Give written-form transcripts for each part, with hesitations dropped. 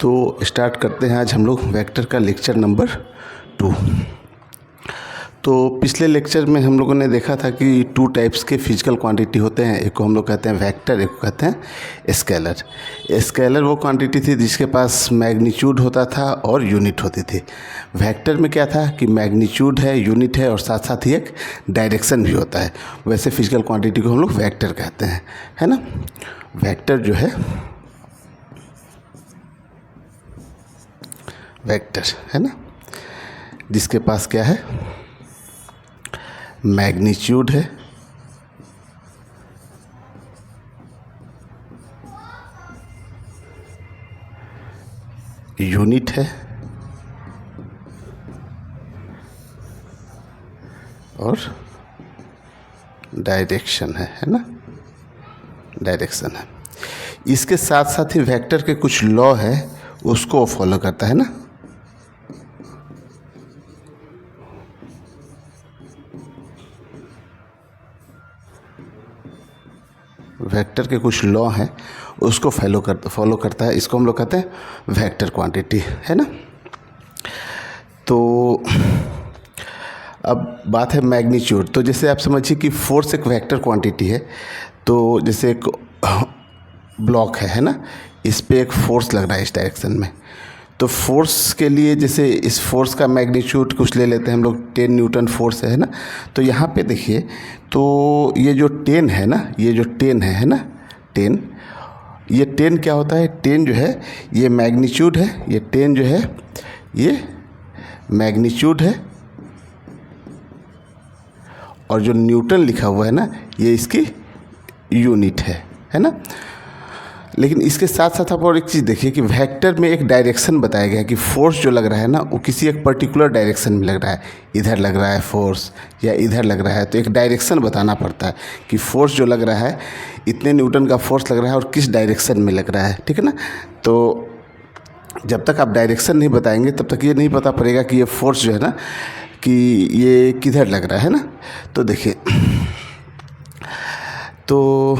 तो स्टार्ट करते हैं आज हम लोग वेक्टर का लेक्चर नंबर 2। तो पिछले लेक्चर में हम लोगों ने देखा था कि 2 टाइप्स के फिजिकल क्वांटिटी होते हैं। एक को हम लोग कहते हैं वेक्टर, एक को कहते हैं स्केलर। स्केलर वो क्वांटिटी थी जिसके पास मैग्नीट्यूड होता था और यूनिट होती थी। वेक्टर में क्या था कि मैग्नीट्यूड है, यूनिट है और साथ साथ ही एक डायरेक्शन भी होता है। वैसे फिजिकल क्वांटिटी को हम लोग वेक्टर कहते हैं, है ना। वेक्टर जो है वेक्टर है ना, जिसके पास क्या है, मैग्नीट्यूड है, यूनिट है और डायरेक्शन है ना, डायरेक्शन है। इसके साथ साथ ही वेक्टर के कुछ लॉ है, उसको फॉलो करता है ना। वेक्टर के कुछ लॉ हैं, उसको फॉलो करता है। इसको हम लोग कहते हैं वेक्टर क्वांटिटी, है ना। तो अब बात है मैग्नीट्यूड। तो जैसे आप समझिए कि फोर्स एक वेक्टर क्वांटिटी है। तो जैसे एक ब्लॉक है ना, इस पे एक फोर्स लग रहा है इस डायरेक्शन में। तो फोर्स के लिए जैसे इस फोर्स का मैग्नीट्यूड कुछ ले लेते हैं हम लोग, 10 न्यूटन फोर्स है ना। तो यहाँ पे देखिए, तो ये जो 10 है ना, ये जो 10 है ना, 10, ये 10 क्या होता है, 10 जो है ये मैग्नीट्यूड है, ये 10 जो है ये मैग्नीट्यूड है और जो न्यूटन लिखा हुआ है ना, ये इसकी यूनिट है ना। लेकिन इसके साथ साथ आप और एक चीज़ देखिए कि वेक्टर में एक डायरेक्शन बताया गया है कि फोर्स जो लग रहा है ना, वो किसी एक पर्टिकुलर डायरेक्शन में लग रहा है। इधर लग रहा है फोर्स या इधर लग रहा है, तो एक डायरेक्शन बताना पड़ता है कि फोर्स जो लग रहा है, इतने न्यूटन का फोर्स लग रहा है और किस डायरेक्शन में लग रहा है, ठीक है ना। तो जब तक आप डायरेक्शन नहीं बताएंगे तब तक ये नहीं पता पड़ेगा कि ये फोर्स जो है ना, कि ये किधर लग रहा है ना। तो देखिए, तो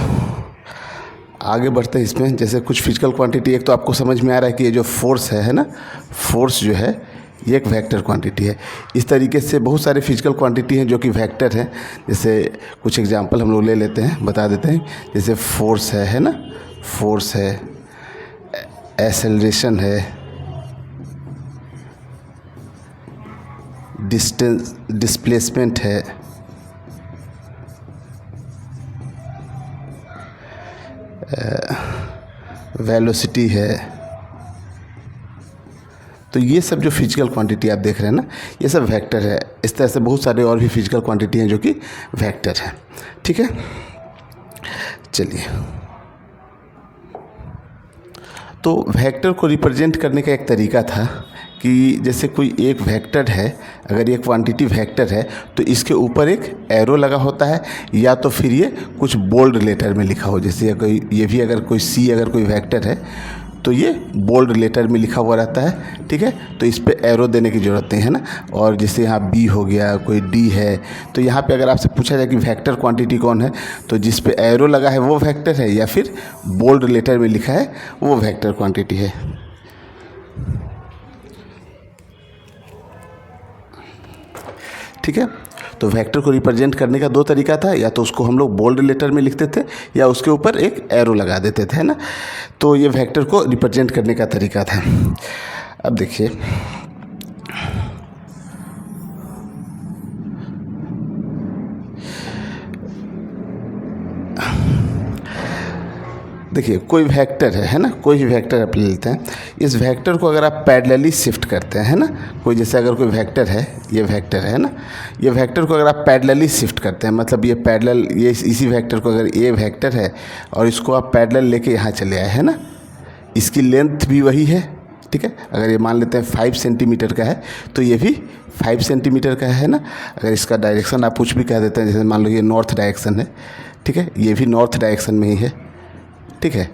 आगे बढ़ते हैं इसमें। जैसे कुछ फिजिकल क्वांटिटी, एक तो आपको समझ में आ रहा है कि ये जो फोर्स है ना, फोर्स जो है ये एक वेक्टर क्वांटिटी है। इस तरीके से बहुत सारे फिजिकल क्वांटिटी हैं जो कि वेक्टर हैं। जैसे कुछ एग्जांपल हम लोग ले लेते हैं, बता देते हैं। जैसे फोर्स है ना, फोर्स है, एक्सेलरेशन है, डिस्प्लेसमेंट है, वेलोसिटी है। तो ये सब जो फिजिकल क्वांटिटी आप देख रहे हैं ना, ये सब वेक्टर है। इस तरह से बहुत सारे और भी फिजिकल क्वांटिटी हैं जो कि वेक्टर है, ठीक है। चलिए, तो वेक्टर को रिप्रेजेंट करने का एक तरीका था कि जैसे कोई एक वेक्टर है, अगर ये क्वांटिटी वेक्टर है तो इसके ऊपर एक एरो लगा होता है, या तो फिर ये कुछ बोल्ड लेटर में लिखा हो। जैसे कोई ये भी अगर कोई सी अगर कोई वेक्टर है तो ये बोल्ड लेटर में लिखा हुआ रहता है, ठीक है। तो इस पे एरो देने की ज़रूरत नहीं है ना। और जैसे यहाँ बी हो गया, कोई डी है, तो यहाँ पे अगर आपसे पूछा जाए कि वेक्टर क्वांटिटी कौन है, तो जिस पे एरो लगा है वो वेक्टर है, या फिर बोल्ड लेटर में लिखा है वो वेक्टर क्वांटिटी है, ठीक है। तो वेक्टर को रिप्रेजेंट करने का 2 तरीका था, या तो उसको हम लोग बोल्ड लेटर में लिखते थे या उसके ऊपर एक एरो लगा देते थे, है ना। तो ये वेक्टर को रिप्रेजेंट करने का तरीका था। अब देखिए, देखिए कोई वेक्टर है ना, कोई भी वेक्टर आप ले लेते हैं। इस वेक्टर को अगर आप पैरेलली शिफ्ट करते हैं, है ना, कोई जैसे अगर कोई वेक्टर है, ये वेक्टर है ना, ये वेक्टर को अगर आप पैरेलली शिफ्ट करते हैं, मतलब ये पैरेलल, ये इसी वेक्टर को, अगर ये वेक्टर है और इसको आप पैरेलल लेके यहाँ चले आए, है ना, इसकी लेंथ भी वही है, ठीक है। अगर ये मान लेते हैं 5 सेंटीमीटर का है तो ये भी 5 सेंटीमीटर का है ना। अगर इसका डायरेक्शन आप कुछ भी कह देते हैं, जैसे मान लो ये नॉर्थ डायरेक्शन है, ठीक है, ये भी नॉर्थ डायरेक्शन में ही है, ठीक है।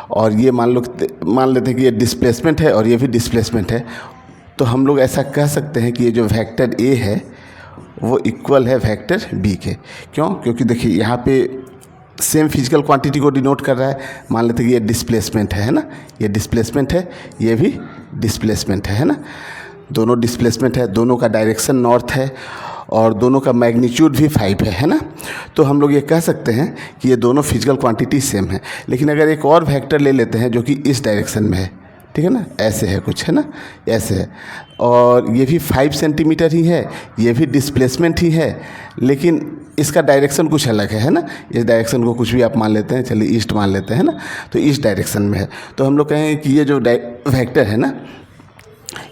और ये मान लेते हैं कि ये डिस्प्लेसमेंट है और ये भी डिस्प्लेसमेंट है। तो हम लोग ऐसा कह सकते हैं कि ये जो वेक्टर ए है वो इक्वल है वेक्टर बी के। क्यों? क्योंकि देखिए यहाँ पे सेम फिजिकल क्वांटिटी को डिनोट कर रहा है। मान लेते हैं कि ये डिस्प्लेसमेंट है ना, ये डिस्प्लेसमेंट है, ये भी डिस्प्लेसमेंट है ना, दोनों डिस्प्लेसमेंट है, दोनों का डायरेक्शन नॉर्थ है और दोनों का मैग्नीट्यूड भी 5 है ना। तो हम लोग ये कह सकते हैं कि ये दोनों फिजिकल क्वांटिटी सेम है। लेकिन अगर एक और वेक्टर ले लेते हैं जो कि इस डायरेक्शन में है, ठीक है ना, ऐसे है कुछ, है ना, ऐसे है, और ये भी 5 सेंटीमीटर ही है, ये भी डिस्प्लेसमेंट ही है, लेकिन इसका डायरेक्शन कुछ अलग है ना। इस डायरेक्शन को कुछ भी आप मान लेते हैं, चलिए ईस्ट मान लेते हैं ना, तो इस डायरेक्शन में है। तो हम लोग कहेंगे कि ये जो वेक्टर है ना,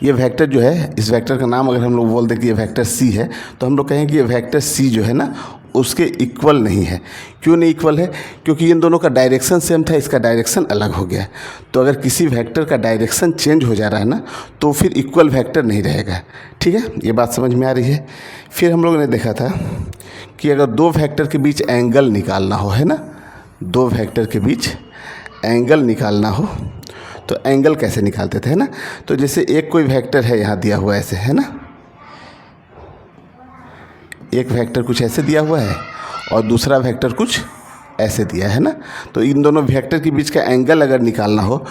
ये वेक्टर जो है, इस वेक्टर का नाम अगर हम लोग बोल दें कि ये वेक्टर सी है, तो हम लोग कहेंगे कि ये वेक्टर सी जो है ना उसके इक्वल नहीं है। क्यों नहीं इक्वल है? क्योंकि इन दोनों का डायरेक्शन सेम था, इसका डायरेक्शन अलग हो गया। तो अगर किसी वेक्टर का डायरेक्शन चेंज हो जा रहा है ना, तो फिर इक्वल वेक्टर नहीं रहेगा। ठीक है, ये बात समझ में आ रही है। फिर हम लोगों ने देखा था कि अगर दो वेक्टर के बीच एंगल निकालना हो, है ना, दो वेक्टर के बीच एंगल निकालना हो तो एंगल कैसे निकालते थे, है ना। तो जैसे एक कोई वेक्टर है यहाँ दिया हुआ ऐसे, है ना, एक वेक्टर कुछ ऐसे दिया हुआ है और दूसरा वेक्टर कुछ ऐसे दिया है ना। तो इन दोनों वेक्टर के बीच का एंगल अगर निकालना हो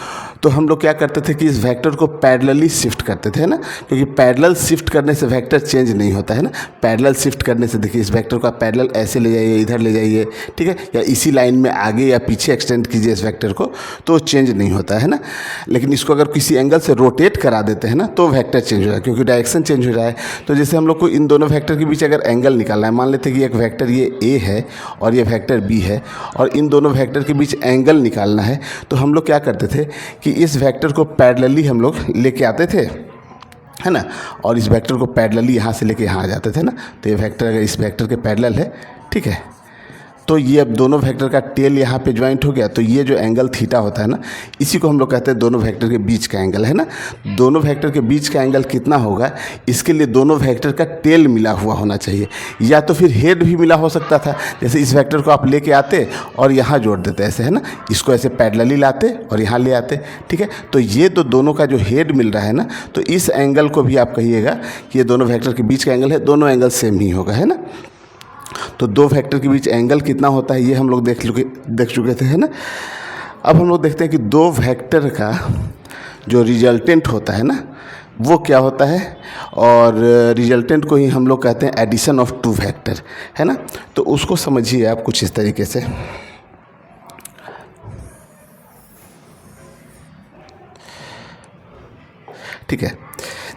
तो हम लोग क्या करते थे कि इस वेक्टर को पैरेलली शिफ्ट करते थे, है ना, क्योंकि पैरेलल शिफ्ट करने से वेक्टर चेंज नहीं होता है ना। पैरेलल शिफ्ट करने से देखिए, इस वेक्टर को आप पैरेलल ऐसे ले जाइए, इधर ले जाइए, ठीक है, या इसी लाइन में आगे या पीछे एक्सटेंड कीजिए इस वेक्टर को, तो चेंज नहीं होता है ना। लेकिन इसको अगर किसी एंगल से रोटेट करा देते हैं ना तो वेक्टर चेंज हो रहा है, क्योंकि डायरेक्शन चेंज हो रहा है। तो जैसे हम लोग को इन दोनों वेक्टर के बीच अगर एंगल निकालना है, मान लेते हैं कि एक वेक्टर ये ए है और ये वेक्टर बी है, और इन दोनों वेक्टर के बीच एंगल निकालना है, तो हम लोग क्या करते थे कि इस वेक्टर को पैरेलली हम लोग लेके आते थे, है ना, और इस वेक्टर को पैरेलली यहाँ से लेके यहाँ आ जाते थे ना। तो ये वेक्टर अगर इस वेक्टर के पैरेलल है, ठीक है, तो ये अब दोनों वेक्टर का टेल यहाँ पे ज्वाइंट हो गया, तो ये जो एंगल थीटा होता है ना, इसी को हम लोग कहते हैं दोनों वेक्टर के बीच का एंगल, है ना। दोनों वेक्टर के बीच का एंगल कितना होगा, इसके लिए दोनों वेक्टर का टेल मिला हुआ होना चाहिए, या तो फिर हेड भी मिला हो सकता था। जैसे इस वेक्टर को आप लेके आते और यहाँ जोड़ देते ऐसे, है ना, इसको ऐसे पैरेलली लाते और यहाँ ले आते, ठीक है। तो ये तो दोनों का जो हेड मिल रहा है ना, तो इस एंगल को भी आप कहिएगा कि ये दोनों वेक्टर के बीच का एंगल है, दोनों एंगल सेम ही होगा, है ना। तो दो वेक्टर के बीच एंगल कितना होता है ये हम लोग देख चुके थे, है ना। अब हम लोग देखते हैं कि दो वेक्टर का जो रिजल्टेंट होता है ना वो क्या होता है, और रिजल्टेंट को ही हम लोग कहते हैं एडिशन ऑफ टू वेक्टर, है ना। तो उसको समझिए आप कुछ इस तरीके से। ठीक है,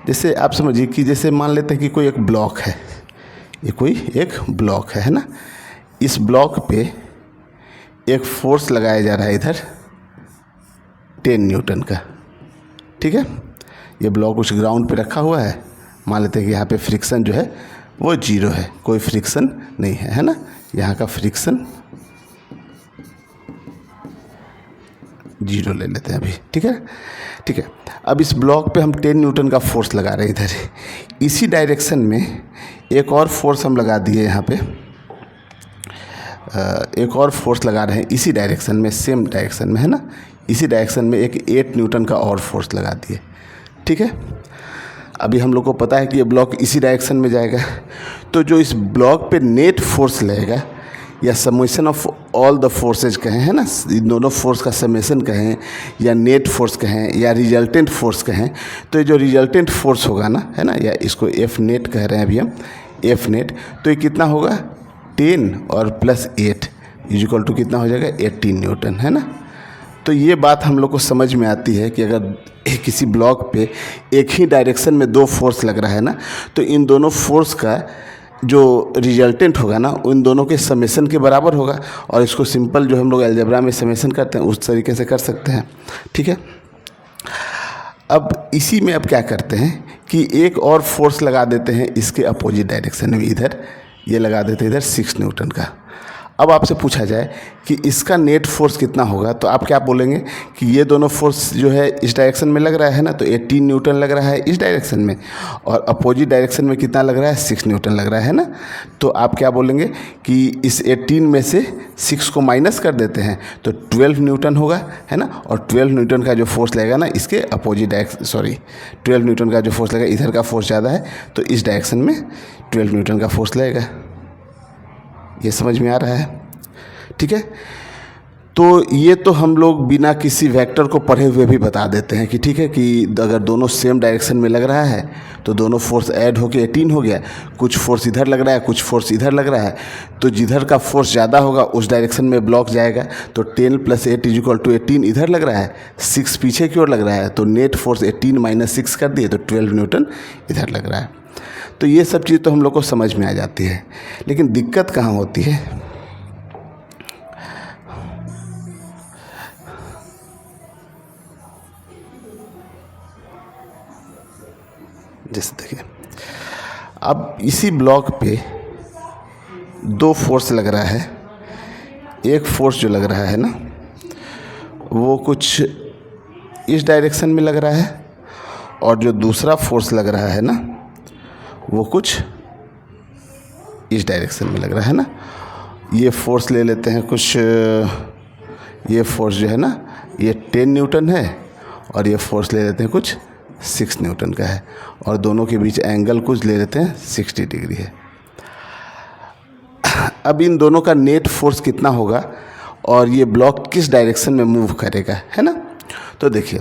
जैसे आप समझिए कि जैसे मान लेते हैं कि कोई एक ब्लॉक है, ये कोई एक ब्लॉक है ना, इस ब्लॉक पे एक फोर्स लगाया जा रहा है इधर 10 न्यूटन का, ठीक है। ये ब्लॉक उस ग्राउंड पे रखा हुआ है, मान लेते हैं कि यहाँ पे फ्रिक्शन जो है वो 0 है, कोई फ्रिक्शन नहीं है ना। यहाँ का फ्रिक्शन 0 ले लेते हैं अभी, ठीक है, ठीक है। अब इस ब्लॉक पे हम 10 न्यूटन का फोर्स लगा रहे हैं इधर। इसी डायरेक्शन में एक और फोर्स हम लगा दिए यहाँ पे, एक और फोर्स लगा रहे हैं इसी डायरेक्शन में, सेम डायरेक्शन में, है ना। इसी डायरेक्शन में एक 8 न्यूटन का और फोर्स लगा दिए, ठीक है। अभी हम लोग को पता है कि ये ब्लॉक इसी डायरेक्शन में जाएगा, तो जो इस ब्लॉक पे नेट फोर्स लगेगा, या summation of all the forces कहें, है ना, इन दोनों फोर्स का समेशन कहें, या नेट फोर्स कहें, या रिजल्टेंट फोर्स कहें, तो ये जो रिजल्टेंट फोर्स होगा ना, है ना, या इसको एफ नेट कह रहे हैं अभी हम, एफ नेट, तो ये कितना होगा 10 और प्लस 8 इक्वल टू कितना हो जाएगा 18 न्यूटन, है ना। तो ये बात हम लोग को समझ में आती है कि अगर किसी ब्लॉक पे एक ही डायरेक्शन में दो फोर्स लग रहा है ना, तो इन दोनों फोर्स का जो रिजल्टेंट होगा ना उन दोनों के समेशन के बराबर होगा, और इसको सिंपल जो हम लोग अलजेब्रा में समेशन करते हैं उस तरीके से कर सकते हैं, ठीक है। अब इसी में अब क्या करते हैं कि एक और फोर्स लगा देते हैं इसके अपोजिट डायरेक्शन में, इधर ये लगा देते हैं इधर 6 न्यूटन का। अब आपसे पूछा जाए कि इसका नेट फोर्स कितना होगा, तो आप क्या बोलेंगे कि ये दोनों फोर्स जो है इस डायरेक्शन में लग रहा है ना, तो 18 न्यूटन लग रहा है इस डायरेक्शन में, और अपोजिट डायरेक्शन में कितना लग रहा है 6 न्यूटन लग रहा है ना। तो आप क्या बोलेंगे कि इस 18 में से 6 को माइनस कर देते हैं तो 12 न्यूटन होगा, है ना। और 12 न्यूटन का जो फोर्स लगेगा ना इसके अपोजिट डायरेक्शन, 12 न्यूटन का जो फोर्स लगेगा, इधर का फोर्स ज़्यादा है तो इस डायरेक्शन में 12 न्यूटन का फोर्स लगेगा। ये समझ में आ रहा है, ठीक है। तो ये तो हम लोग बिना किसी वेक्टर को पढ़े हुए भी बता देते हैं कि ठीक है कि अगर दोनों सेम डायरेक्शन में लग रहा है तो दोनों फोर्स ऐड होकर 18 हो गया, कुछ फोर्स इधर लग रहा है कुछ फोर्स इधर लग रहा है, तो जिधर का फोर्स ज़्यादा होगा उस डायरेक्शन में ब्लॉक जाएगा। तो 10 + 8 = 18 इधर लग रहा है, 6 पीछे की ओर लग रहा है, तो नेट फोर्स 18 - 6 कर दिए तो 12 न्यूटन इधर लग रहा है। तो ये सब चीज़ तो हम लोग को समझ में आ जाती है, लेकिन दिक्कत कहाँ होती है, जैसे देखिए अब इसी ब्लॉक पे 2 फोर्स लग रहा है। एक फोर्स जो लग रहा है ना वो कुछ इस डायरेक्शन में लग रहा है, और जो दूसरा फोर्स लग रहा है ना वो कुछ इस डायरेक्शन में लग रहा है ना। ये फोर्स ले लेते हैं कुछ, ये फोर्स जो है ना ये 10 न्यूटन है, और ये फोर्स ले लेते हैं कुछ 6 न्यूटन का है, और दोनों के बीच एंगल कुछ ले लेते हैं 60 डिग्री है। अब इन दोनों का नेट फोर्स कितना होगा और ये ब्लॉक किस डायरेक्शन में मूव करेगा, है ना। तो देखिए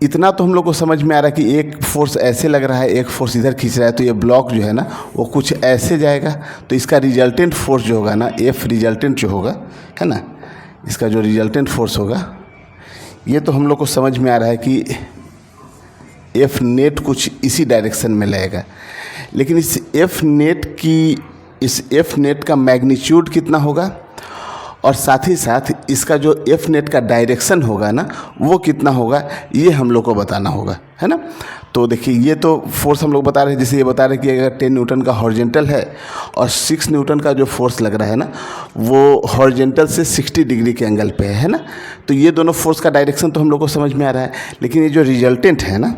इतना तो हम लोग को समझ में आ रहा है कि एक फोर्स ऐसे लग रहा है, एक फोर्स इधर खींच रहा है, तो ये ब्लॉक जो है ना वो कुछ ऐसे जाएगा। तो इसका रिजल्टेंट फोर्स जो होगा ना, एफ रिजल्टेंट जो होगा, है ना, इसका जो रिजल्टेंट फोर्स होगा ये तो हम लोग को समझ में आ रहा है कि एफ नेट कुछ इसी डायरेक्शन में लगेगा। लेकिन इस एफ नेट का मैग्नीट्यूड कितना होगा, और साथ ही साथ इसका जो एफ नेट का डायरेक्शन होगा ना वो कितना होगा, ये हम लोग को बताना होगा, है ना। तो देखिए ये तो फोर्स हम लोग बता रहे हैं, जैसे ये बता रहे हैं कि अगर 10 न्यूटन का हॉरिजॉन्टल है और 6 न्यूटन का जो फोर्स लग रहा है ना वो हॉरिजॉन्टल से 60 डिग्री के एंगल पे है ना। तो ये दोनों फोर्स का डायरेक्शन तो हम लोग को समझ में आ रहा है, लेकिन ये जो रिजल्टेंट है ना,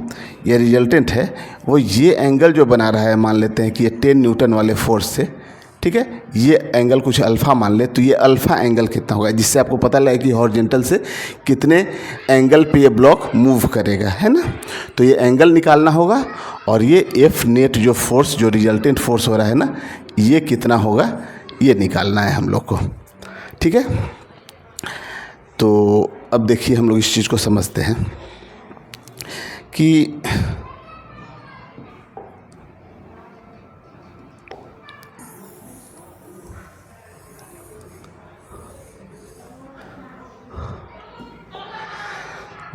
ये रिजल्टेंट है वो ये एंगल जो बना रहा है, मान लेते हैं कि ये 10 न्यूटन वाले फोर्स से, ठीक है, ये एंगल कुछ अल्फ़ा मान ले, तो ये अल्फ़ा एंगल कितना होगा, जिससे आपको पता लगे कि हॉरिजॉन्टल से कितने एंगल पे ये ब्लॉक मूव करेगा, है ना। तो ये एंगल निकालना होगा, और ये एफ नेट जो फोर्स जो रिजल्टेंट फोर्स हो रहा है ना ये कितना होगा ये निकालना है हम लोग को, ठीक है। तो अब देखिए हम लोग इस चीज़ को समझते हैं कि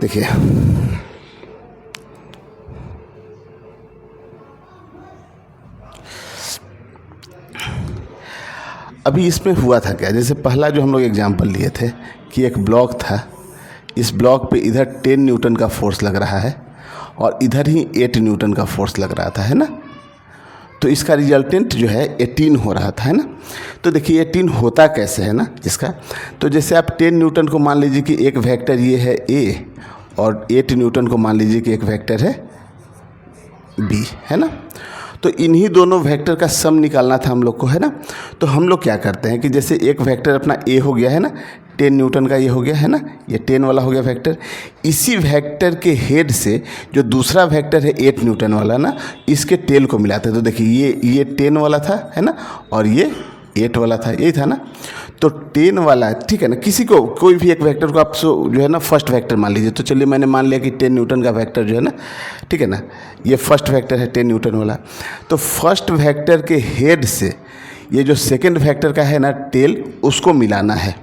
देखिए अभी इसमें हुआ था क्या, जैसे पहला जो हम लोग एग्जांपल लिए थे कि एक ब्लॉक था, इस ब्लॉक पे इधर 10 न्यूटन का फोर्स लग रहा है और इधर ही 8 न्यूटन का फोर्स लग रहा था, है ना। तो इसका रिजल्टेंट जो है 18 हो रहा था, है ना। तो देखिए 18 होता कैसे है ना इसका, तो जैसे आप 10 न्यूटन को मान लीजिए कि एक वेक्टर ये है A, और 8 न्यूटन को मान लीजिए कि एक वेक्टर है B, है ना। तो इन्हीं दोनों वेक्टर का सम निकालना था हम लोग को, है ना। तो हम लोग क्या करते हैं कि जैसे एक वेक्टर अपना A हो गया है ना, 10 न्यूटन का ये हो गया है ना, ये 10 वाला हो गया वेक्टर, इसी वेक्टर के हेड से जो दूसरा वेक्टर है 8 न्यूटन वाला ना, इसके टेल को मिलाते हैं। तो देखिए ये 10 वाला था, है ना, और ये 8 वाला था, यही था ना। तो 10 वाला, ठीक है ना, किसी को कोई भी एक वेक्टर को आप जो है ना फर्स्ट वेक्टर मान लीजिए। तो चलिए मैंने मान लिया कि 10 न्यूटन का वेक्टर जो है ना, ठीक है ना, ये फर्स्ट वेक्टर है 10 न्यूटन वाला। तो फर्स्ट वेक्टर के हेड से ये जो सेकंड वेक्टर का है ना टेल, उसको मिलाना है,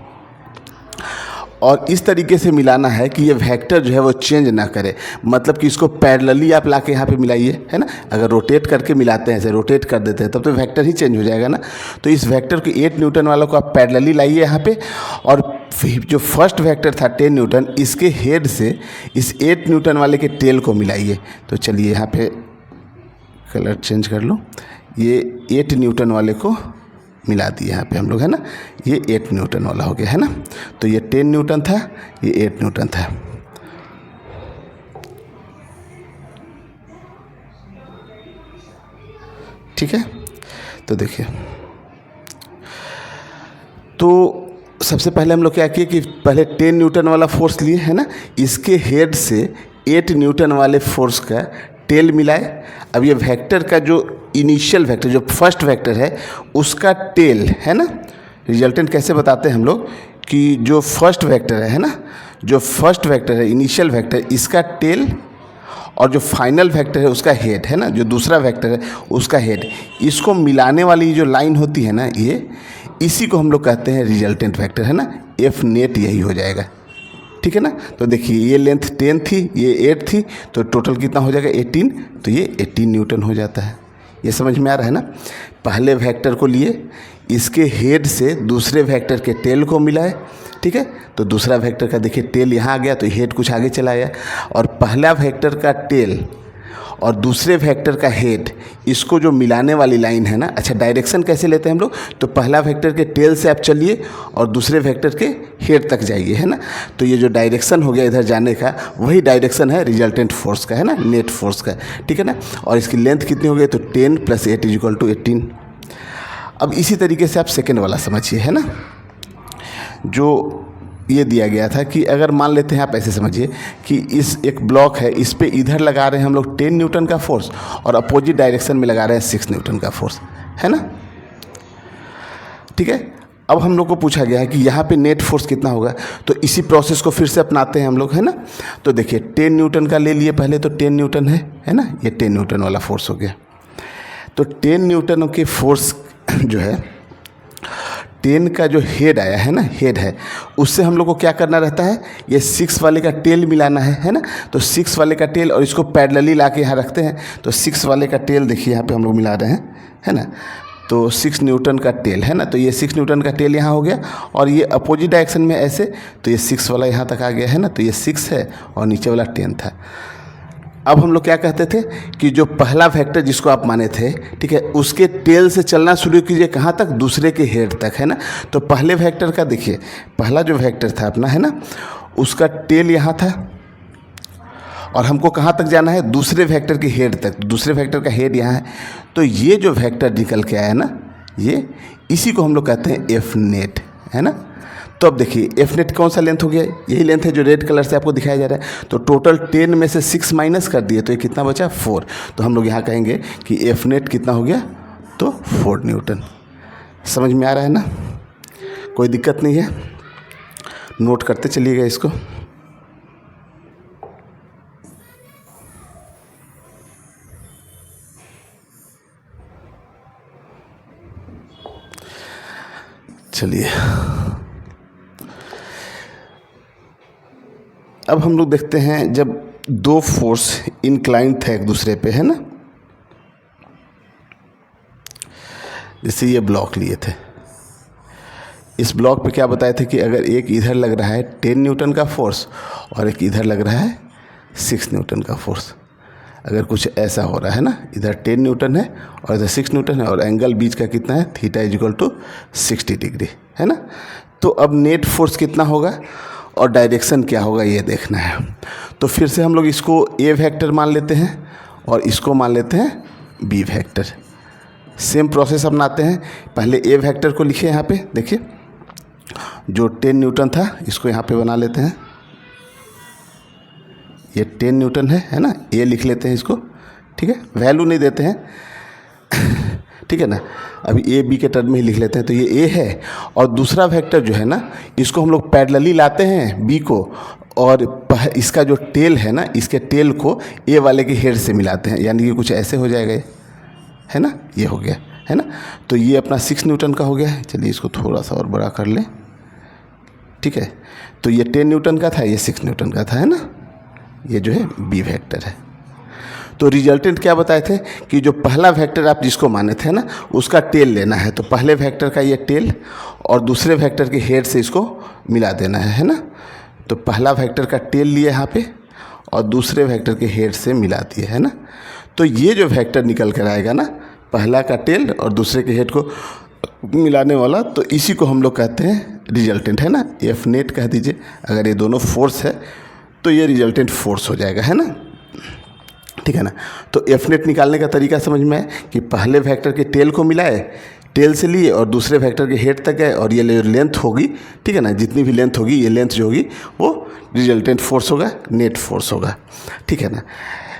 और इस तरीके से मिलाना है कि ये वेक्टर जो है वो चेंज ना करे, मतलब कि इसको पैरेलली आप लाके यहाँ पे मिलाइए, है ना। अगर रोटेट करके मिलाते हैं, ऐसे रोटेट कर देते हैं, तब तो वेक्टर ही चेंज हो जाएगा ना। तो इस वेक्टर को 8 न्यूटन वालों को आप पैरेलली लाइए यहाँ पे, और जो फर्स्ट वेक्टर था 10 न्यूटन, इसके हेड से इस 8 न्यूटन वाले के टेल को मिलाइए। तो चलिए यहाँ पे कलर चेंज कर लो, ये 8 न्यूटन वाले को मिला दिए यहाँ पे हम लोग, है ना। ये 8 न्यूटन वाला हो गया, है ना। तो ये 10 न्यूटन था, ये 8 न्यूटन था। ठीक है, तो देखिए, तो सबसे पहले हम लोग क्या किए कि पहले 10 न्यूटन वाला फोर्स लिए, है ना, इसके हेड से 8 न्यूटन वाले फोर्स का टेल मिलाए। अब ये वेक्टर का जो इनिशियल वेक्टर, जो फर्स्ट वेक्टर है, उसका टेल, है ना, रिजल्टेंट कैसे बताते हैं हम लोग कि जो फर्स्ट वेक्टर है ना, जो फर्स्ट वेक्टर है इनिशियल वेक्टर, इसका टेल और जो फाइनल वेक्टर है उसका हेड है ना, जो दूसरा वेक्टर है उसका हेड, इसको मिलाने वाली जो लाइन होती है ना, ये इसी को हम लोग कहते हैं रिजल्टेंट वेक्टर है ना। एफ नेट यही हो जाएगा, ठीक है ना। तो देखिए ये लेंथ 10 थी, ये 8 थी, तो टोटल कितना हो जाएगा 18, तो ये 18 न्यूटन हो जाता है। ये समझ में आ रहा है ना। पहले वेक्टर को लिए, इसके हेड से दूसरे वेक्टर के टेल को मिलाए, ठीक है। तो दूसरा वेक्टर का देखिए टेल यहाँ आ गया, तो हेड कुछ आगे चला गया, और पहला वेक्टर का टेल और दूसरे वेक्टर का हेड, इसको जो मिलाने वाली लाइन है ना। अच्छा, डायरेक्शन कैसे लेते हैं हम लोग, तो पहला वेक्टर के टेल से आप चलिए और दूसरे वेक्टर के हेड तक जाइए, है ना। तो ये जो डायरेक्शन हो गया इधर जाने का, वही डायरेक्शन है रिजल्टेंट फोर्स का, है ना, नेट फोर्स का, ठीक है ना। और इसकी लेंथ कितनी हो गई, तो 10 + 8 = 18। अब इसी तरीके से आप सेकेंड वाला समझिए, है ना। जो ये दिया गया था कि अगर मान लेते हैं, आप ऐसे समझिए कि इस एक ब्लॉक है, इस पे इधर लगा रहे हैं हम लोग 10 न्यूटन का फोर्स और अपोजिट डायरेक्शन में लगा रहे हैं 6 न्यूटन का फोर्स, है ना, ठीक है। अब हम लोग को पूछा गया है कि यहाँ पे नेट फोर्स कितना होगा, तो इसी प्रोसेस को फिर से अपनाते हैं हम लोग, है ना। तो देखिए 10 न्यूटन का ले लिए पहले, तो 10 न्यूटन है ना, ये 10 न्यूटन वाला फोर्स हो गया। तो 10 न्यूटन के फोर्स जो है, 10 का जो हेड आया है ना, हेड है, उससे हम लोग को क्या करना रहता है, ये 6 वाले का टेल मिलाना है ना। तो 6 वाले का टेल, और इसको पैरेलली ला के यहाँ रखते हैं, तो 6 वाले का टेल देखिए यहाँ पे हम लोग मिला रहे हैं, है ना। तो 6 न्यूटन का टेल है ना, तो ये 6 न्यूटन का टेल यहाँ हो गया, और ये अपोजिट डायरेक्शन में ऐसे, तो ये 6 वाला यहाँ तक आ गया, है ना। तो ये 6 है और नीचे वाला 10 था। अब हम लोग क्या कहते थे कि जो पहला वेक्टर जिसको आप माने थे, ठीक है, उसके टेल से चलना शुरू कीजिए, कहाँ तक, दूसरे के हेड तक, है ना। तो पहले वेक्टर का देखिए, पहला जो वेक्टर था अपना, है ना, उसका टेल यहाँ था, और हमको कहाँ तक जाना है, दूसरे वेक्टर के हेड तक। दूसरे वेक्टर का हेड यहाँ है, तो ये जो वेक्टर निकल के आया ना, ये इसी को हम लोग कहते हैं एफ नेट, है ना। तो अब देखिए एफ नेट कौन सा लेंथ हो गया, यही लेंथ है जो रेड कलर से आपको दिखाया जा रहा है। तो टोटल 10 में से 6 माइनस कर दिए, तो ये कितना बचा, 4। तो हम लोग यहाँ कहेंगे कि एफ नेट कितना हो गया, तो 4 न्यूटन। समझ में आ रहा है ना, कोई दिक्कत नहीं है, नोट करते चलिएगा इसको। चलिए अब हम लोग देखते हैं, जब दो फोर्स इंक्लाइन थे एक दूसरे पे, है ना, जैसे ये ब्लॉक लिए थे, इस ब्लॉक पे क्या बताए थे कि अगर एक इधर लग रहा है 10 न्यूटन का फोर्स और एक इधर लग रहा है 6 न्यूटन का फोर्स, अगर कुछ ऐसा हो रहा है ना, इधर 10 न्यूटन है और इधर 6 न्यूटन है, और एंगल बीच का कितना है, थीटा = 60 डिग्री, है ना। तो अब नेट फोर्स कितना होगा और डायरेक्शन क्या होगा, ये देखना है। तो फिर से हम लोग इसको ए वेक्टर मान लेते हैं और इसको मान लेते हैं बी वेक्टर। सेम प्रोसेस अपनाते हैं। पहले ए वेक्टर को लिखिए, यहाँ पे देखिए, जो 10 न्यूटन था इसको यहाँ पे बना लेते हैं, ये 10 न्यूटन है ना, ए लिख लेते हैं इसको, ठीक है, वैल्यू नहीं देते हैं ठीक है ना। अभी ए बी के टर्म में ही लिख लेते हैं, तो ये ए है, और दूसरा वेक्टर जो है ना, इसको हम लोग पैरेलली लाते हैं बी को, और इसका जो टेल है ना, इसके टेल को ए वाले के हेड से मिलाते हैं, यानी कि कुछ ऐसे हो जाएगा, है ना, ये हो गया, है ना। तो ये अपना 6 न्यूटन का हो गया है। चलिए इसको थोड़ा सा और बड़ा कर लें, ठीक है। तो ये 10 न्यूटन का था, ये 6 न्यूटन का था, है ना। ये जो है बी वेक्टर है। तो रिजल्टेंट क्या बताए थे कि जो पहला वेक्टर आप जिसको माने थे ना, उसका टेल लेना है। तो पहले वेक्टर का ये टेल और दूसरे वेक्टर के हेड से इसको मिला देना है ना। तो पहला वेक्टर का टेल लिए यहाँ पे और दूसरे वेक्टर के हेड से मिला दिए, है ना। तो ये जो वेक्टर निकल कर आएगा ना, पहला का टेल और दूसरे के हेड को मिलाने वाला, तो इसी को हम लोग कहते हैं रिजल्टेंट, है ना। एफ नेट कह दीजिए, अगर ये दोनों फोर्स है तो ये रिजल्टेंट फोर्स हो जाएगा, है ना, ठीक है ना। तो एफ नेट निकालने का तरीका समझ में है कि पहले वेक्टर के टेल को मिलाए, टेल से लिए और दूसरे वेक्टर के हेड तक गए, और ये लेंथ होगी, ठीक है ना, जितनी भी लेंथ होगी, ये लेंथ जो होगी वो रिजल्टेंट फोर्स होगा, नेट फोर्स होगा, ठीक है ना।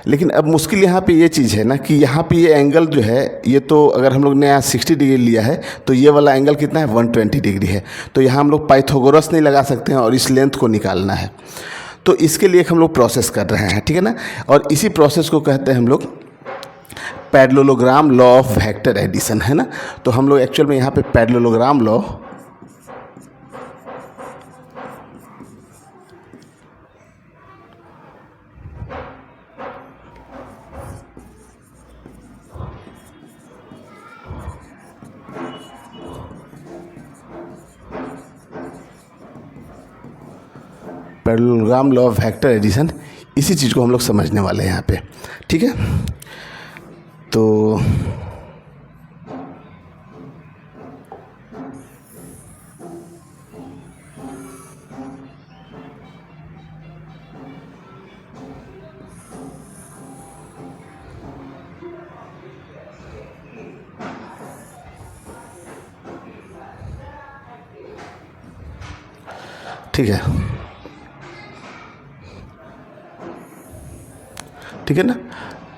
लेकिन अब मुश्किल यहाँ पे ये चीज़ है ना कि यहाँ पे ये एंगल जो है, ये तो अगर हम लोग ने यहाँ 60 डिग्री लिया है तो ये वाला एंगल कितना है, 120 डिग्री है। तो यहाँ हम लोग पाइथागोरस नहीं लगा सकते हैं और इस लेंथ को निकालना है। तो इसके लिए हम लोग प्रोसेस कर रहे हैं, ठीक है ना। और इसी प्रोसेस को कहते हैं हम लोग parallelogram law of vector addition, है ना। तो हम लोग एक्चुअल में यहाँ पे parallelogram law parallelogram law of vector addition, इसी चीज़ को हम लोग समझने वाले हैं यहाँ पे, ठीक है। तो ठीक है, ठीक है ना।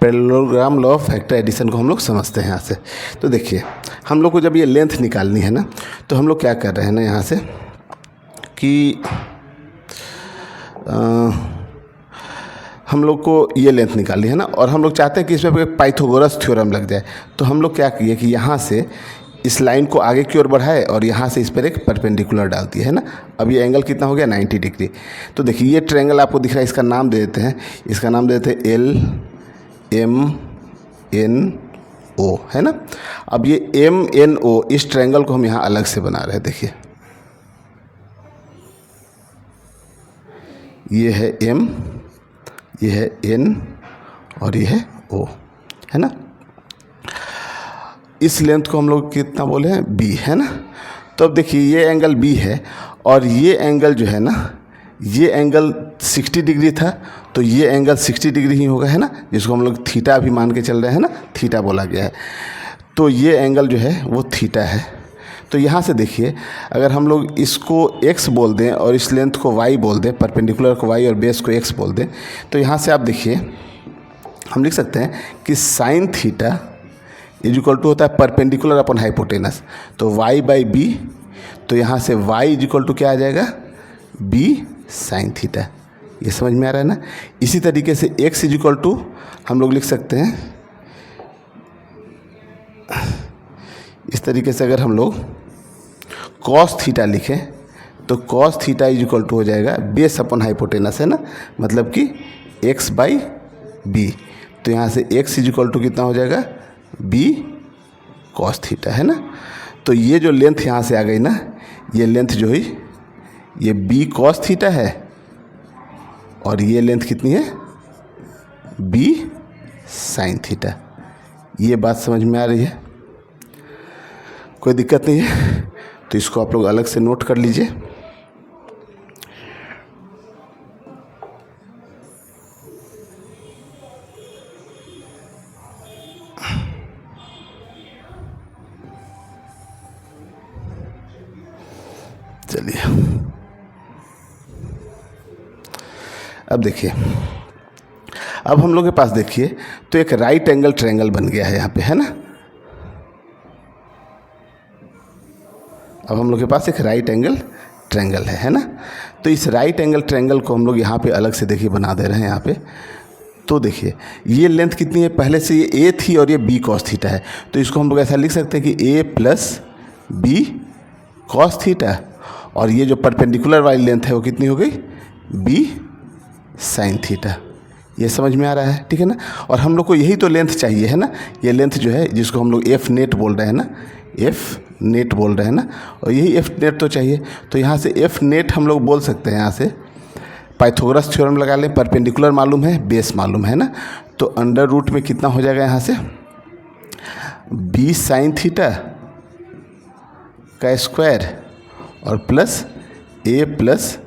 Parallelogram law of vector addition को हम लोग समझते हैं यहाँ से। तो देखिए, हम लोग को जब ये लेंथ निकालनी है ना, तो हम लोग क्या कर रहे हैं ना यहाँ से कि हम लोग को ये लेंथ निकालनी है ना, और हम लोग चाहते हैं कि इसमें पाइथागोरस थ्योरम लग जाए। तो हम लोग क्या किए कि यहाँ से इस लाइन को आगे की ओर बढ़ाए और यहाँ से इस पर एक परपेंडिकुलर डाल दिया, है ना। अब ये एंगल कितना हो गया, 90 डिग्री। तो देखिए ये ट्रायंगल आपको दिख रहा है, इसका नाम दे देते हैं, इसका नाम दे देते हैं LMNO, है ना। अब ये MNO, इस ट्रायंगल को हम यहाँ अलग से बना रहे हैं। देखिए ये है M, ये है N और ये है O, है ना। इस लेंथ को हम लोग कितना बोले हैं, B, है ना। तो अब देखिए ये एंगल B है और ये एंगल जो है ना, ये एंगल 60 डिग्री था, तो ये एंगल 60 डिग्री ही होगा, है ना, जिसको हम लोग थीटा भी मान के चल रहे हैं ना, थीटा बोला गया है। तो ये एंगल जो है वो थीटा है। तो यहाँ से देखिए, अगर हम लोग इसको x बोल दें और इस लेंथ को y बोल दें, परपेंडिकुलर को y और बेस को x बोल दें, तो यहाँ से आप देखिए हम लिख सकते हैं कि sine theta is equal to होता है परपेंडिकुलर अपॉन हाइपोटेनस, तो y बाई बी। तो यहाँ से y इज इक्वल टू क्या आ जाएगा, b साइन थीटा। ये समझ में आ रहा है ना। इसी तरीके से x इज इक्वल टू हम लोग लिख सकते हैं इस तरीके से, अगर हम लोग कॉस थीटा लिखें तो cos theta is equal to हो जाएगा बेस अपॉन हाइपोटेनस, है ना, मतलब कि x बाई बी। तो यहाँ से x इज इक्वल टू कितना हो जाएगा, b कॉस थीटा, है ना। तो ये जो लेंथ यहाँ से आ गई ना, ये लेंथ जो हुई ये b कॉस थीटा है और ये लेंथ कितनी है, b साइन थीटा। ये बात समझ में आ रही है, कोई दिक्कत नहीं है। तो इसको आप लोग अलग से नोट कर लीजिए। चलिए अब देखिए, अब हम लोग के पास देखिए तो एक राइट एंगल ट्रायंगल बन गया है यहाँ पे, है ना। अब हम लोग के पास एक राइट एंगल ट्रायंगल है ना। तो इस राइट एंगल ट्रायंगल को हम लोग यहाँ पे अलग से देखिए बना दे रहे हैं यहाँ पे। तो देखिए ये लेंथ कितनी है, पहले से ये a थी और ये b कॉस थीटा है। तो इसको हम लोग ऐसा लिख सकते हैं कि a plus b cos theta, और ये जो परपेंडिकुलर वाली लेंथ है वो कितनी हो गई, b साइन थीटा। ये समझ में आ रहा है, ठीक है ना। और हम लोग को यही तो लेंथ चाहिए, है ना। ये लेंथ जो है जिसको हम लोग f नेट बोल रहे हैं ना, f नेट बोल रहे हैं ना, और यही f नेट तो चाहिए। तो यहाँ से f नेट हम लोग बोल सकते हैं, यहाँ से पाइथागोरस थ्योरम लगा लें, परपेंडिकुलर मालूम है, बेस मालूम है ना। तो अंडर रूट में कितना हो जाएगा यहाँ से, b साइन थीटा का स्क्वायर और plus a plus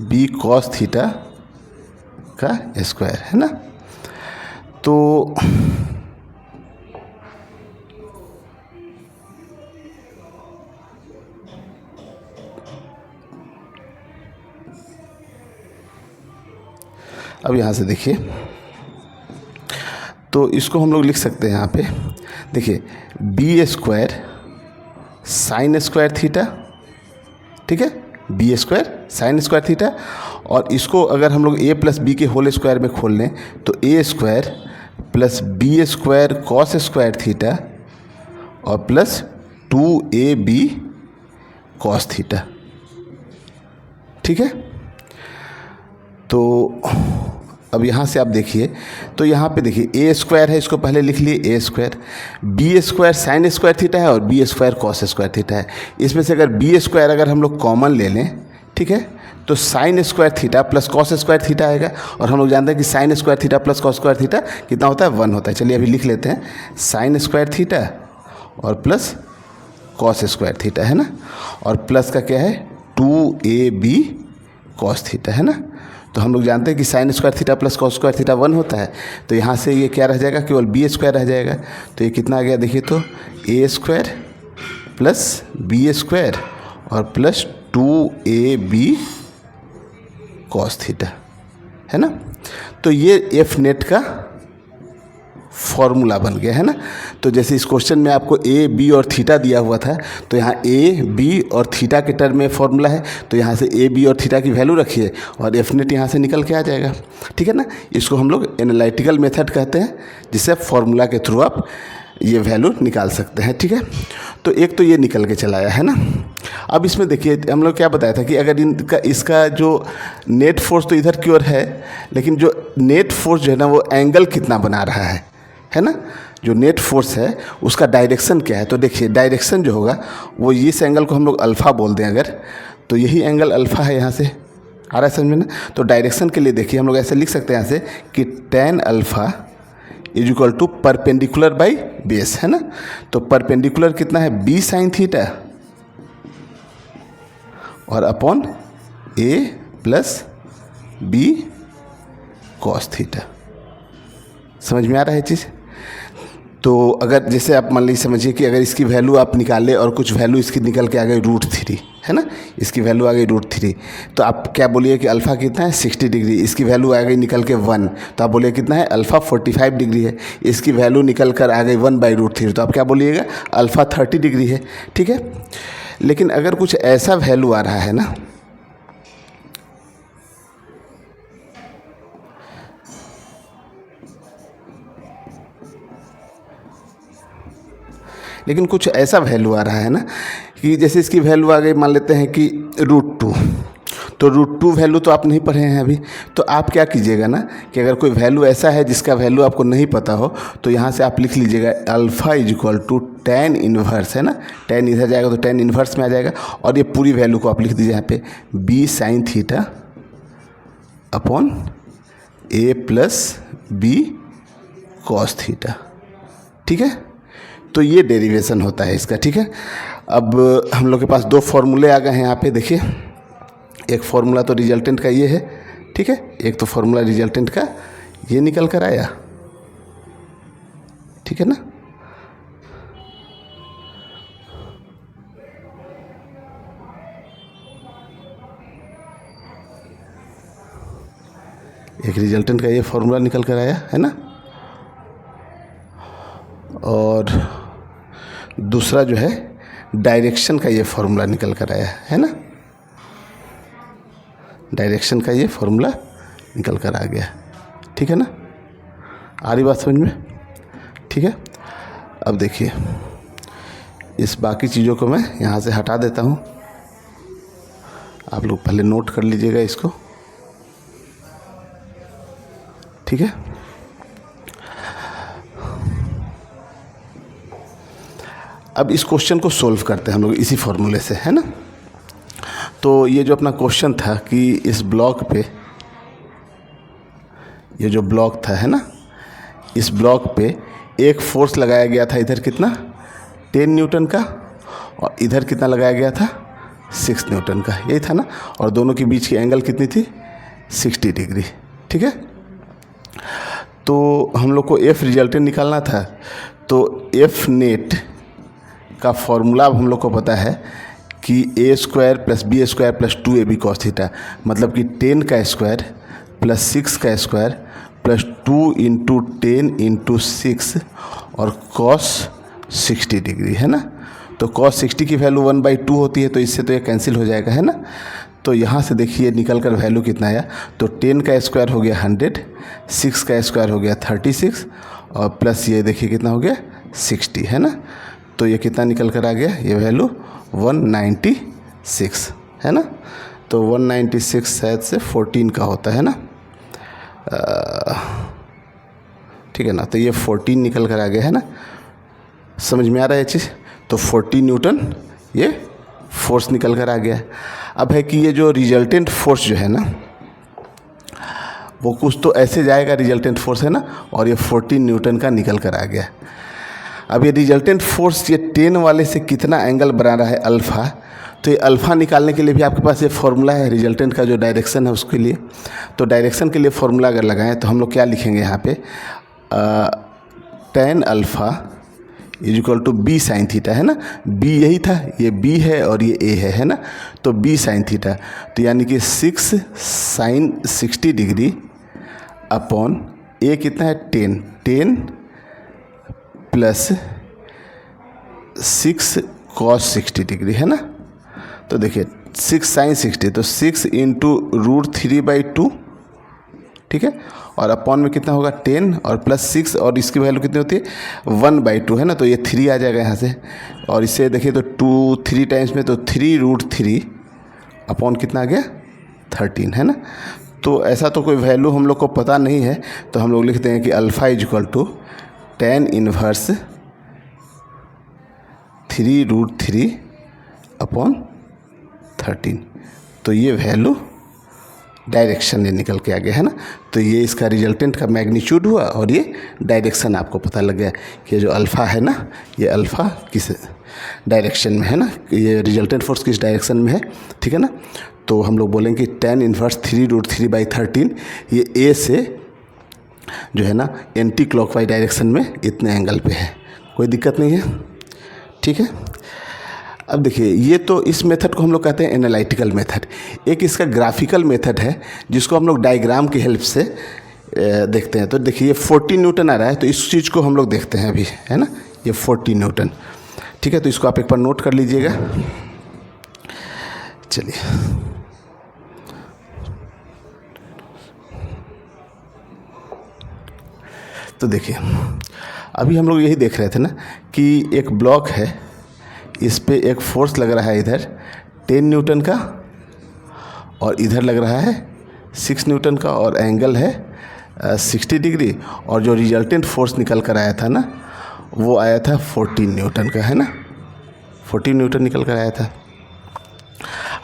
b cos theta का स्क्वायर, है ना। तो अब यहाँ से देखिए तो इसको हम लोग लिख सकते हैं यहाँ पे, देखिए b square sine square theta, ठीक है, b square sine square theta. और इसको अगर हम लोग ए प्लस बी के होल स्क्वायर में खोल लें तो a square plus b square cos square theta और प्लस 2ab कॉस थीटा, ठीक है। तो अब यहाँ से आप देखिए, तो यहाँ पे देखिए ए स्क्वायर है, इसको पहले लिख लिए a square, b square sine square theta है और b square cos square theta है। इसमें से अगर बी स्क्वायर अगर हम लोग कॉमन ले लें, ठीक है, तो sign square theta plus cos square theta आएगा। और हम लोग जानते हैं कि sign square theta plus cos square theta कितना होता है, 1 होता है। चलिए अभी लिख लेते हैं, साइन स्क्वायर थीटा और प्लस कॉस स्क्वायर थीटा, है ना, और प्लस का क्या है 2ab कॉस थीटा, है ना। तो हम लोग जानते हैं कि sign square theta plus cos square theta 1 होता है। तो यहाँ से ये क्या रह जाएगा, केवल बी स्क्वायर रह जाएगा। तो ये कितना आ गया देखिए, तो a square plus b square और प्लस 2ab कॉस थीटा, है ना। तो ये एफ नेट का फॉर्मूला बन गया, है ना। तो जैसे इस क्वेश्चन में आपको ए बी और थीटा दिया हुआ था, तो यहाँ ए बी और थीटा के टर्म में फॉर्मूला है, तो यहाँ से ए बी और थीटा की वैल्यू रखिए और एफ नेट यहाँ से निकल के आ जाएगा, ठीक है ना। इसको हम लोग एनालिटिकल मेथड कहते हैं, जिससे फार्मूला के थ्रू आप ये वैल्यू निकाल सकते हैं, ठीक है। तो एक तो ये निकल के चला आया, है ना। अब इसमें देखिए हम लोग क्या बताया था कि अगर इसका जो नेट फोर्स तो इधर की ओर है, लेकिन जो नेट फोर्स जो है ना वो एंगल कितना बना रहा है ना, जो नेट फोर्स है उसका डायरेक्शन क्या है। तो देखिए डायरेक्शन जो होगा वो इस एंगल को हम लोग अल्फ़ा बोल दें अगर, तो यही एंगल अल्फ़ा है, यहाँ से आ रहा है समझ में ना। तो डायरेक्शन के लिए देखिए हम लोग ऐसे लिख सकते हैं यहाँ से कि tan alpha is equal to perpendicular by base, है ना। तो परपेंडिकुलर कितना है, b साइन थीटा और upon a plus b cos theta. समझ में आ रहा है चीज़। तो अगर जैसे आप मान लीजिए समझिए कि अगर इसकी वैल्यू आप निकालें और कुछ वैल्यू इसकी निकल के आ गई √3, है ना, इसकी वैल्यू आ गई √3, तो आप क्या बोलिए कि अल्फ़ा कितना है 60 डिग्री, इसकी वैल्यू आ गई निकल के 1, तो आप बोलिए कितना है अल्फ़ा 45 डिग्री है। इसकी वैल्यू निकल कर आ गई 1/√3, तो आप क्या बोलिएगा अल्फ़ा 30 डिग्री है, ठीक है। लेकिन अगर कुछ ऐसा वैल्यू आ रहा है ना, लेकिन कुछ ऐसा वैल्यू आ रहा है ना कि जैसे इसकी वैल्यू आ गई, मान लेते हैं कि √2, तो √2 वैल्यू तो आप नहीं पढ़े हैं अभी, तो आप क्या कीजिएगा ना कि अगर कोई वैल्यू ऐसा है जिसका वैल्यू आपको नहीं पता हो, तो यहाँ से आप लिख लीजिएगा alpha is equal to tan inverse, है ना, tan इधर जाएगा तो tan इन्वर्स में आ जाएगा, और ये पूरी वैल्यू को आप लिख दीजिए यहाँ पे b sine theta upon a plus b cos theta, ठीक है। तो ये डेरिवेशन होता है इसका, ठीक है। अब हम लोग के पास 2 फॉर्मूले आ गए हैं यहाँ पे, देखिए एक फार्मूला तो रिजल्टेंट का ये है, ठीक है, एक तो फार्मूला रिजल्टेंट का ये निकल कर आया, ठीक है ना। एक रिजल्टेंट का ये फार्मूला निकल कर आया, है ना, और दूसरा जो है डायरेक्शन का ये फार्मूला निकल कर आया, है ना, डायरेक्शन का ये फार्मूला निकल कर आ गया, ठीक है ना। आ रही बात समझ में, ठीक है। अब देखिए इस बाकी चीज़ों को मैं यहाँ से हटा देता हूँ, आप लोग पहले नोट कर लीजिएगा इसको, ठीक है। अब इस क्वेश्चन को सोल्व करते हैं हम लोग इसी फॉर्मूले से, है ना। तो ये जो अपना क्वेश्चन था कि इस ब्लॉक पे, ये जो ब्लॉक था, है ना, इस ब्लॉक पे एक फोर्स लगाया गया था, इधर कितना 10 न्यूटन का, और इधर कितना लगाया गया था 6 न्यूटन का, यही था ना, और दोनों के बीच की एंगल कितनी थी 60 डिग्री, ठीक है। तो हम लोग को एफ रिजल्टेंट निकालना था, तो एफ नेट का फॉर्मूला अब हम लोग को पता है कि a square plus b square plus 2ab cos theta, मतलब कि 10 का स्क्वायर प्लस 6 का स्क्वायर प्लस 2 इंटू 10 इंटू 6 और कॉस 60 डिग्री, है ना। तो कॉस 60 की वैल्यू 1/2 होती है, तो इससे तो ये कैंसिल हो जाएगा, है ना। तो यहाँ से देखिए निकल कर वैल्यू कितना आया, तो 10 का स्क्वायर हो गया 100, 6 का स्क्वायर हो गया 36 और प्लस ये देखिए कितना हो गया 60, है ना। तो ये कितना निकल कर आ गया, ये वैल्यू 196, है ना। तो 196 शायद से 14 का होता है ना, ठीक है ना। तो ये 14 निकल कर आ गया, है ना। समझ में आ रहा है ये चीज़। तो 40 न्यूटन ये फोर्स निकल कर आ गया। अब है कि ये जो रिजल्टेंट फोर्स जो है ना, वो कुछ तो ऐसे जाएगा, रिजल्टेंट फोर्स है ना, और ये 14 न्यूटन का निकल कर आ गया। अब ये रिजल्टेंट फोर्स ये 10 वाले से कितना एंगल बना रहा है अल्फ़ा, तो ये अल्फ़ा निकालने के लिए भी आपके पास ये फॉर्मूला है, रिजल्टेंट का जो डायरेक्शन है उसके लिए। तो डायरेक्शन के लिए फॉर्मूला अगर लगाएं तो हम लोग क्या लिखेंगे यहाँ पे, tan alpha is equal to B sine theta, है ना। बी यही था, ये बी है और ये ए है ना। तो बी साइन थीटा, तो यानी कि 6 साइन 60 डिग्री अपॉन ए कितना है 10 प्लस 6 कॉस 60 डिग्री, है ना। तो देखिए 6 साइन 60, तो 6 इंटू √3/2, ठीक है, और अपॉन में कितना होगा 10 और प्लस 6 और इसकी वैल्यू कितनी होती है 1/2, है ना। तो ये 3 आ जाएगा यहाँ से, और इससे देखिए तो 2 3 टाइम्स में तो 3√3 अपॉन कितना आ गया 13, है ना। तो ऐसा तो कोई वैल्यू हम लोग को पता नहीं है, तो हम लोग लिखते हैं कि alpha is equal to tan inverse 3√3 upon 13। तो ये वैल्यू डायरेक्शन में निकल के आ गया, है ना। तो ये इसका रिजल्टेंट का मैग्नीट्यूड हुआ और ये डायरेक्शन आपको पता लग गया कि जो अल्फ़ा है ना, ये अल्फ़ा किस डायरेक्शन में है ना, ये रिजल्टेंट फोर्स किस डायरेक्शन में है, ठीक है ना। तो हम लोग बोलेंगे कि tan इनवर्स 3√3/13 ये ए से जो है ना एंटी क्लॉकवाइज डायरेक्शन में इतने एंगल पे है, कोई दिक्कत नहीं है, ठीक है। अब देखिए ये तो इस मेथड को हम लोग कहते हैं एनालिटिकल मेथड। एक इसका ग्राफिकल मेथड है जिसको हम लोग डायग्राम की हेल्प से देखते हैं। तो देखिए ये 40 न्यूटन आ रहा है, तो इस चीज़ को हम लोग देखते हैं अभी, है ना, ये 40 न्यूटन, ठीक है। तो इसको आप एक बार नोट कर लीजिएगा। चलिए तो देखिए अभी हम लोग यही देख रहे थे ना कि एक ब्लॉक है, इस पे एक फोर्स लग रहा है इधर 10 न्यूटन का और इधर लग रहा है 6 न्यूटन का, और एंगल है 60 डिग्री, और जो रिजल्टेंट फोर्स निकल कर आया था ना वो आया था 14 न्यूटन का, है ना, 14 न्यूटन निकल कर आया था।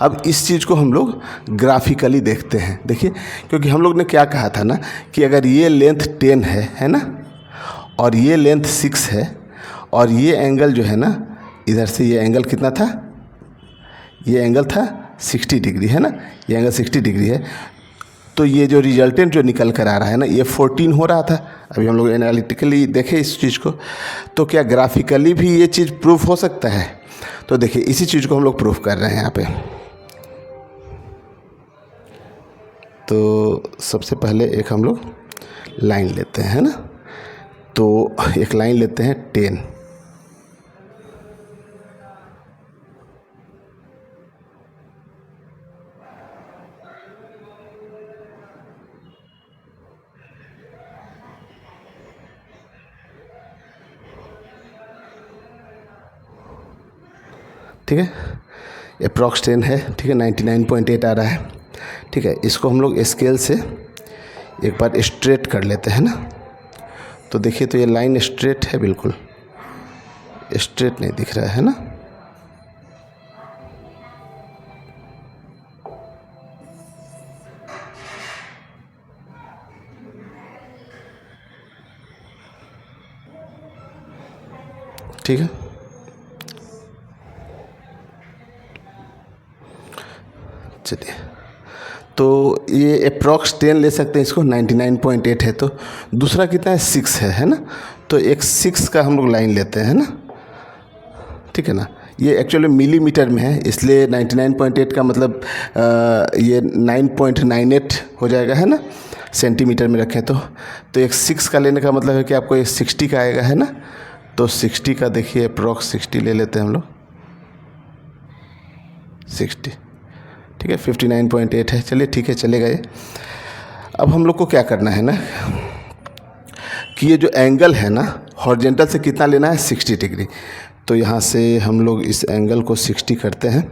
अब इस चीज़ को हम लोग ग्राफिकली देखते हैं। देखिए क्योंकि हम लोग ने क्या कहा था ना कि अगर ये लेंथ 10 है ना, और ये लेंथ 6 है, और ये एंगल जो है ना इधर से ये एंगल कितना था, ये एंगल था 60 डिग्री, है ना, ये एंगल 60 डिग्री है। तो ये जो रिजल्टेंट जो निकल कर आ रहा है ना ये 14 हो रहा था। अभी हम लोग एनालिटिकली देखें इस चीज़ को, तो क्या ग्राफिकली भी ये चीज़ प्रूफ हो सकता है। तो देखिए इसी चीज़ को हम लोग प्रूफ कर रहे हैं यहाँ पे। तो सबसे पहले एक हम लोग लाइन लेते हैं, है ना। तो एक लाइन लेते हैं 10, ठीक है, अप्रॉक्स 10 है, ठीक है, 99.8 आ रहा है, ठीक है। इसको हम लोग स्केल से एक बार स्ट्रेट कर लेते हैं ना। तो देखिए तो ये लाइन स्ट्रेट है, बिल्कुल स्ट्रेट नहीं दिख रहा है ना। ठीक है, चलिए तो ये अप्रॉक्स 10 ले सकते हैं इसको, 99.8 है। तो दूसरा कितना है 6 है ना। तो एक 6 का हम लोग लाइन लेते हैं ना, ठीक है ना। ये एक्चुअली मिलीमीटर में है, इसलिए 99.8 का मतलब ये 9.98 हो जाएगा, है ना। सेंटीमीटर में रखें तो एक 6 का लेने का मतलब है कि आपको ये 60 का आएगा, है ना। तो 60 का देखिए अप्रॉक्स 60 ले लेते हैं हम लोग, 60, ठीक है, 59.8 है। चलिए ठीक है, चलेगा ये। अब हम लोग को क्या करना है ना कि ये जो एंगल है ना हॉरिजॉन्टल से कितना लेना है, 60 डिग्री। तो यहाँ से हम लोग इस एंगल को 60 करते हैं,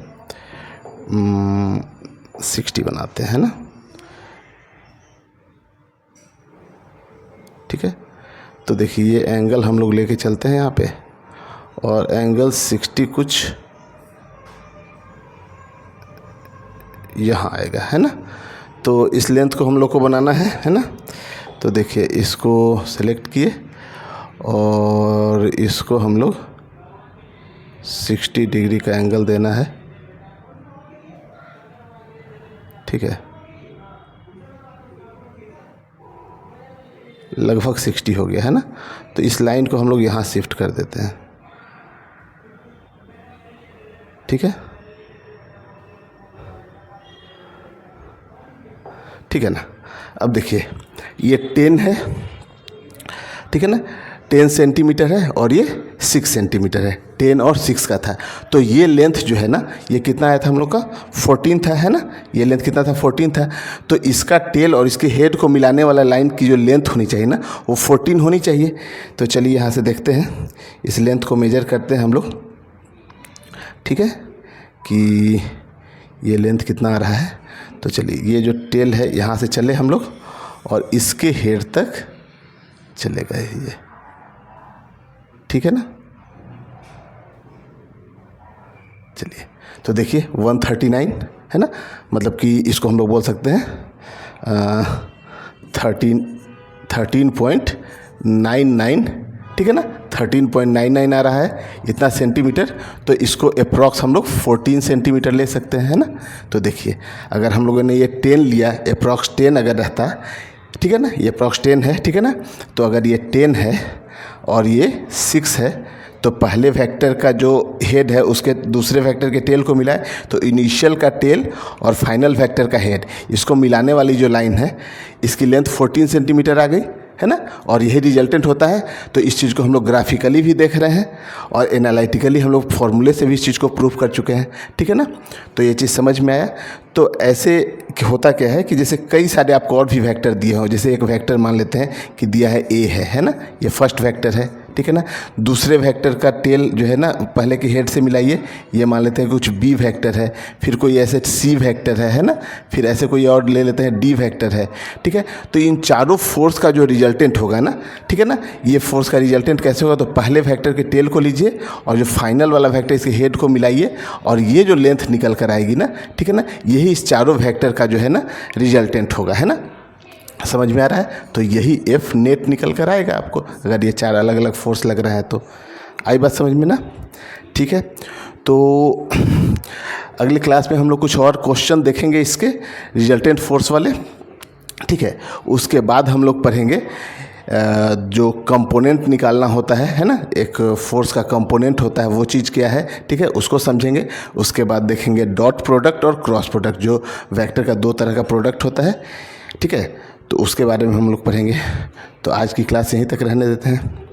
60 बनाते हैं ना, ठीक है। तो देखिए ये एंगल हम लोग लेके चलते हैं यहाँ पे, और एंगल 60 कुछ यहाँ आएगा, है ना। तो इस लेंथ को हम लोग को बनाना है ना। तो देखिए इसको सेलेक्ट किए और इसको हम लोग 60 डिग्री का एंगल देना है, ठीक है। लगभग 60 हो गया, है ना। तो इस लाइन को हम लोग यहाँ शिफ्ट कर देते हैं, ठीक है, ठीक है ना। अब देखिए ये 10 है, ठीक है ना, 10 सेंटीमीटर है और ये 6 सेंटीमीटर है, 10 और 6 का था। तो ये लेंथ जो है ना ये कितना आया था हम लोग का, 14 था, है ना। ये लेंथ कितना था, 14 था। तो इसका टेल और इसके हेड को मिलाने वाला लाइन की जो लेंथ होनी चाहिए ना वो 14 होनी चाहिए। तो चलिए यहाँ से देखते हैं, इस लेंथ को मेजर करते हैं हम लोग, ठीक है, कि ये लेंथ कितना आ रहा है। तो चलिए ये जो टेल है यहाँ से चले हम लोग और इसके हेड तक चले गए ये, ठीक है ना। चलिए तो देखिए 139 है ना, मतलब कि इसको हम लोग बोल सकते हैं 13.99, ठीक है ना, 13.99 आ रहा है इतना सेंटीमीटर। तो इसको अप्रॉक्स हम लोग 14 सेंटीमीटर ले सकते हैं, है ना। तो देखिए अगर हम लोगों ने ये 10 लिया, अप्रॉक्स 10 अगर रहता, ठीक है ना, ये अप्रॉक्स 10 है, ठीक है ना। तो अगर ये 10 है और ये 6 है तो पहले वेक्टर का जो हेड है उसके दूसरे वेक्टर के टेल को मिलाए तो इनिशियल का टेल और फाइनल वेक्टर का हेड, इसको मिलाने वाली जो लाइन है इसकी लेंथ 14 सेंटीमीटर आ गई, है ना। और यही रिजल्टेंट होता है। तो इस चीज़ को हम लोग ग्राफिकली भी देख रहे हैं और एनालिटिकली हम लोग फॉर्मूले से भी इस चीज़ को प्रूव कर चुके हैं, ठीक है ना। तो ये चीज़ समझ में आया। तो ऐसे होता क्या है कि जैसे कई सारे आपको और भी वेक्टर दिए हो, जैसे एक वेक्टर मान लेते हैं कि दिया है ए है ना, ये फर्स्ट वेक्टर है, ठीक है ना। दूसरे वेक्टर का टेल जो है ना पहले के हेड से मिलाइए, ये मान लेते हैं कुछ बी वेक्टर है, फिर कोई ऐसे सी वेक्टर है ना, फिर ऐसे कोई और ले लेते हैं डी वेक्टर है, ठीक है। तो इन चारों फोर्स का जो रिजल्टेंट होगा ना, ठीक है ना, ये फोर्स का रिजल्टेंट कैसे होगा, तो पहले वेक्टर के टेल को लीजिए और जो फाइनल वाला वेक्टर इसके हेड को मिलाइए और ये जो लेंथ निकल कर आएगी ना, ठीक है ना, यही इस चारों वेक्टर का जो है ना रिजल्टेंट होगा, है ना। समझ में आ रहा है। तो यही एफ नेट निकल कर आएगा आपको अगर ये चार अलग अलग फोर्स लग रहा है तो। आई बात समझ में ना, ठीक है। तो अगली क्लास में हम लोग कुछ और क्वेश्चन देखेंगे इसके रिजल्टेंट फोर्स वाले, ठीक है। उसके बाद हम लोग पढ़ेंगे जो कंपोनेंट निकालना होता है ना, एक फोर्स का कंपोनेंट होता है वो चीज़ क्या है, ठीक है, उसको समझेंगे। उसके बाद देखेंगे डॉट प्रोडक्ट और क्रॉस प्रोडक्ट, जो वेक्टर का दो तरह का प्रोडक्ट होता है, ठीक है। तो उसके बारे में हम लोग पढ़ेंगे। तो आज की क्लास यहीं तक रहने देते हैं।